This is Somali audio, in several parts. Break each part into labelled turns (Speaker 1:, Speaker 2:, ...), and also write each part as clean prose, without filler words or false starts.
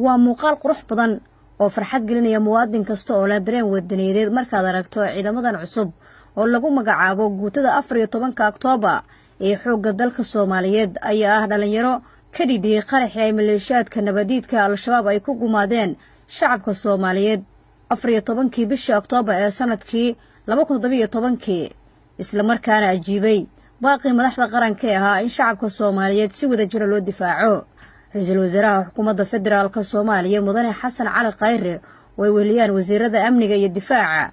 Speaker 1: waa muuqaal qurux badan oo farxad gelinaya muwaadin kasta oo la dareen wadaniyadeed markaad aragto ciidamadan cusub oo lagu magacaabo guutada 14 Oktoobar ee xoogga dalka Soomaaliyeed ayaa ah dhalinyaro ka dhigay qaraxii ay maleeshiyaadka nabadiidka al-shabaab ay ku gumaadeen shacabka Soomaaliyeed 14 bishii Oktoobar ee sanadkii 2017 isla markaana ajiibay baaqi madaxda qaranka ahaa in shacabka Soomaaliyeed si wada jir loo difaaco ra'iisul wasaaraha xukuumadda federaalka Soomaaliya mudane Xasan Cali Khayre way weliyaan wasiirada amniga iyo difaaca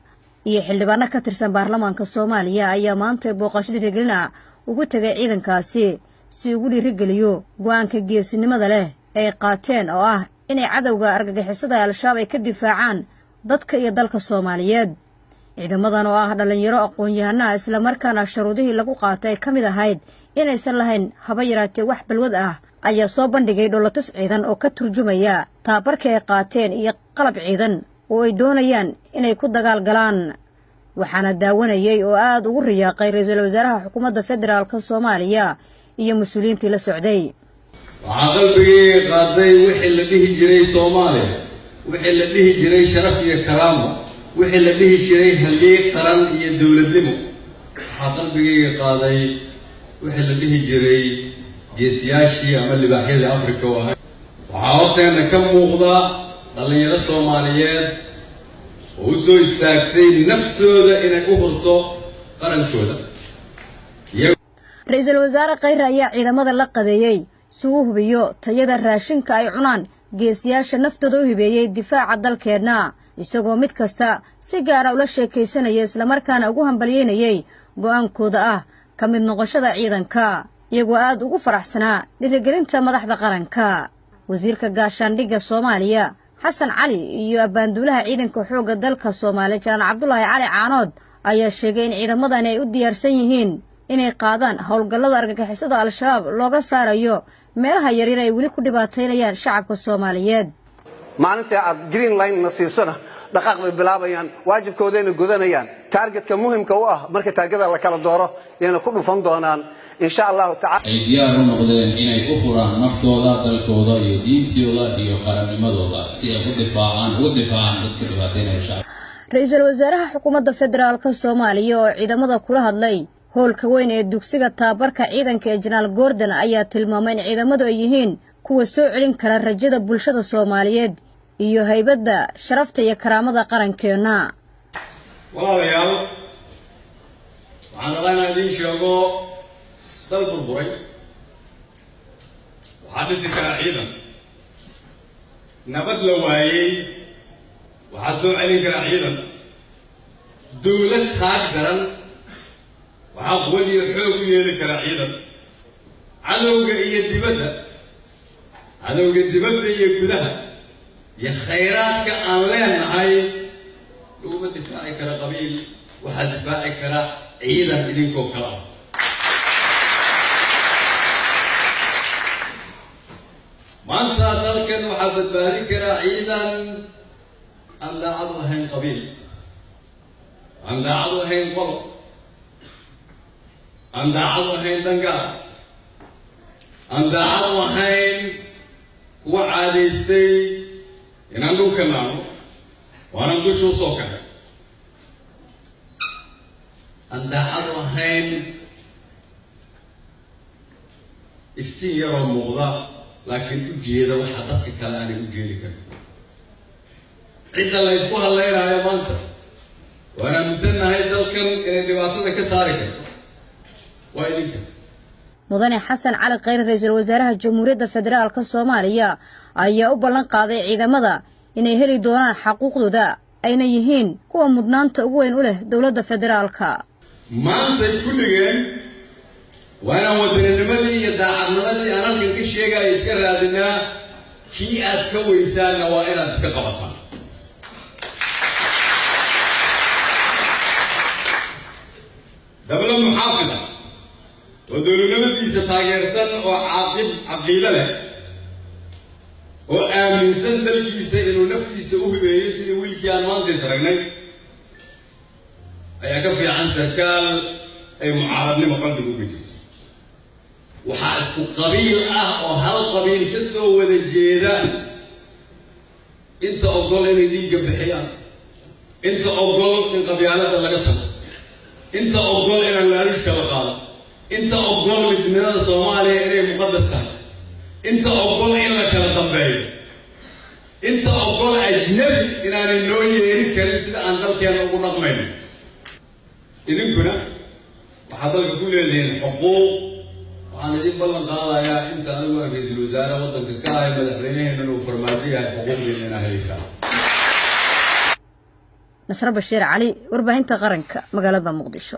Speaker 1: iyo xildhibaano ka tirsan baarlamaanka Soomaaliya ayaa maanta booqasho dhiirigelina ugu tagay ciidankaasi si ugu dhiirigeliyo go'aanka geesinimada leh ay qaateen oo ah inay cadawga argagixisada al-shabaab ay ka difaacaan dadka iyo dalka Soomaaliyeed ciidamadan oo ah dhalinyaro aqoon-yahano isla markaana shuruudihii lagu qaatay kamid ahayd inaysan lahayn haba yaraatee wax balwad ah ayaa soo bandhigay dholatus ciidan oo ka turjumaya tababarka ay qaateen iyo qalab ciidan oo ay doonayaan inay ku dagaal galaan waxaana daawanayay oo aad ugu riyaaqay ra'iisul wasaaraha xukuumadda federaalka Soomaaliya iyo mas'uuliyiintii la socday
Speaker 2: waxa qalbigii qaaday wixii la dhihi jiray Soomaaliya wixii la dhihi jiray sharaf iyo karaamo wixii la dhihi jiray halyeey qaran iyo dawladnimo waxa qalbigii qaaday wixii la dhihi jiray geesiyaashii ama libaaxyada Afrika waxa horteena ka muuqda dhalinyaro Soomaaliyeed oo soo istaagtay naftooda inay u hurto qarankooda
Speaker 1: ra'iisul wasaare Khayre ayaa ciidamada la qadeeyay si uu hubiyo tayada raashinka ay cunaan geesiyaasha naftooda u hibeeyay difaaca dalkeena isagoo mid kasta si gaar ah ula sheekaysanaya isla markaana ugu hambalyeynayay go'aankooda ah ka mid noqoshada ciidanka iyagoo aad ugu faraxsanaa dhiirigelinta madaxda qaranka wasiirka gaashaandhigga Soomaaliya Xasan Cali iyo abaanduulaha ciidanka xoogga dalka Soomaaliya Janaan Cabdullaahi Cali Caanood ayaa sheegay in ciidamadan ay u diyaarsan yihiin inay qaadaan howlgallada argagixisada al-shabaab looga saarayo meelaha yaryar ay weli ku dhibaateynayaan shacabka Soomaaliyeed
Speaker 3: maalinta aad green line nasiisana dhaqaaq bay bilaabayaan waajibkoodayna gudanayaan targetka muhiimka u ah marka taagada la kala dooro inay ku dhufan doonaan إن شاء الله تعالى.
Speaker 4: أي ديار نقدين إن يكفران نفتوضا تلكوضا يدينتيوضا يقارن مدوضا سيئة ودفاعان بالتقباتين إن شاء الله.
Speaker 1: رئيس الوزراء حكومة الفدرالك الصومالية عيدمدا كلها hadlay howlka weyn ee dugsiga tababarka ciidanka ee General Gordon ayaa tilmaamay in ciidamadu ay yihiin kuwa soo celin kara rajada bulshada Soomaaliyeed iyo haybadda sharafta iyo karaamada qarankeena.
Speaker 2: walaalayaal waxaan rabaa idin sheego dal burburay waxaa dhisi kara ciidan nabad la waayay waxaa soo celin kara ciidan dawlad taag daran waxaa quwad iyo xoog u yeeli kara ciidan cadowga dibadda iyo gudaha iyo khayraadka aan leenahay laguma difaaci kara qabiil waxaa difaaci kara ciidan idinkoo kala ah maanta dalkan waxaa badbaadin karaa ciidan aan daacad u ahayn qabiil aan daacad u ahayn qolob aan daacad u ahayn dangaar aan daacad u ahayn kuwa caadaystay inaan dhulka naano waanan dusha usoo kaxay aan daacad u ahayn iftiin yaroo muuqda laakiin u jeeda waxa dadka kale aanay u jeedi karin cidda la isku hadlaynayo maanta waan aaminsannahay dalkan inay dhibaatada ka saari karto waa idinka
Speaker 1: mudane Xasan Cali Khayre ra'iisul wasaaraha Jamhuuriyadda Federaalka Soomaaliya ayaa u ballan qaaday ciidamada inay heli doonaan xuquuqdooda ayna yihiin kuwa mudnaanta ugu weyn u leh dawladda federaalka
Speaker 2: maanta kulligeen وانا ودنيمدي iyo daacadnimadii aan halkan ka sheegay iska raadinaa kii aad ka weysaan waa inaad iska qabataan محافظة ودولنا بديسة تاجرسن عقيدة له وآمن سند الكيسة إنه نفسي سوه بيسي ويلكيان ما تسرقني أي كفي عن سركال أي معارضني مقلد بوجود وحاسب قبيل وهل قبيل كسو وذا الجيدان أنت أقول إن دي قبل حيان أنت أقول إن قبيلات اللقطة أنت أقول إن اللاريش كالقالة أنت أقول من الصومالي إلى مقدستان أنت أقول إلا كالطبيعي أنت أقول أجنبي إن أنا نوي كريسة أندل كان أقول نقمين إذن كنا وحضرك كل هذه الحقوق وأنا دي بلن قال يا أنت أنا في الوزارة وضم تتكلم مدحرينه إنه فرماجية حقوق من أهل الشعب.
Speaker 1: نصر بشير علي ورباهنتا قرنكا مقالة مقدشو.